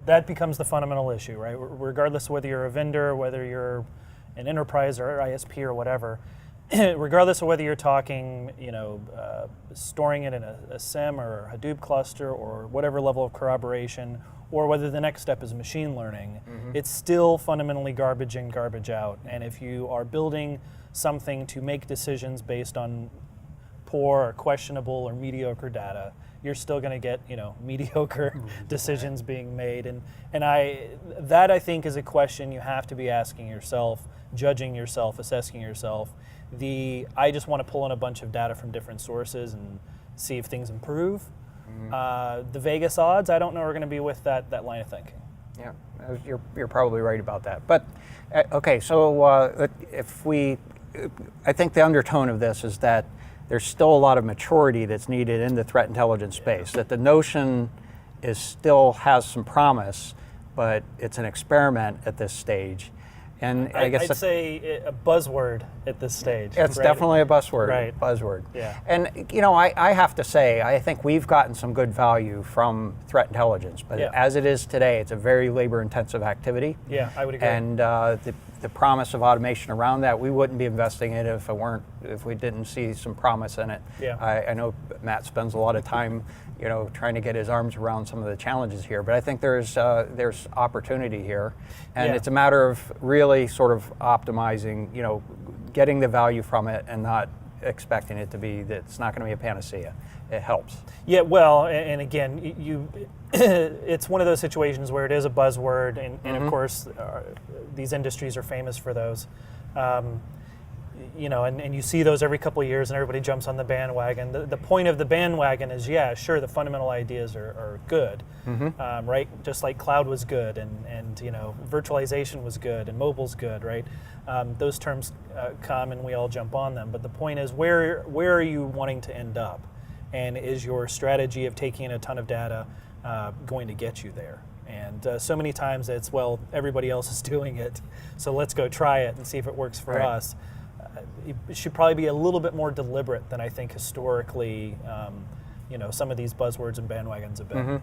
that becomes the fundamental issue, right? Regardless of whether you're a vendor, whether you're an enterprise or ISP or whatever, regardless of whether you're talking, storing it in a SIEM or a Hadoop cluster or whatever level of corroboration, or whether the next step is machine learning, it's still fundamentally garbage in, garbage out. And if you are building something to make decisions based on poor or questionable or mediocre data, you're still going to get mediocre decisions being made. And I think is a question you have to be asking yourself, judging yourself, assessing yourself. I just want to pull in a bunch of data from different sources and see if things improve. The Vegas odds, I don't know, are going to be with that line of thinking. Yeah, you're probably right about that. But okay, so I think the undertone of this is that there's still a lot of maturity that's needed in the threat intelligence space. That the notion still has some promise, but it's an experiment at this stage. And I guess I'd say a buzzword at this stage. It's definitely a buzzword. Right. Buzzword. Yeah. And I have to say, I think we've gotten some good value from threat intelligence, but as it is today, it's a very labor-intensive activity. Yeah, I would agree. And the promise of automation around that, we wouldn't be investing in it if we didn't see some promise in it. Yeah. I know Matt spends a lot of time, trying to get his arms around some of the challenges here, but I think there's opportunity here, and it's a matter of really sort of optimizing, getting the value from it and not expecting it to be that it's not going to be a panacea. It helps. Yeah, well, and again, it's one of those situations where it is a buzzword, and of course, these industries are famous for those. And you see those every couple of years, and everybody jumps on the bandwagon. The point of the bandwagon is, sure, the fundamental ideas are good, right? Just like cloud was good, and virtualization was good, and mobile's good, right? Those terms come, and we all jump on them. But the point is, where are you wanting to end up? And is your strategy of taking in a ton of data going to get you there? And so many times it's, well, everybody else is doing it, so let's go try it and see if it works for us. It should probably be a little bit more deliberate than I think historically, some of these buzzwords and bandwagons have been.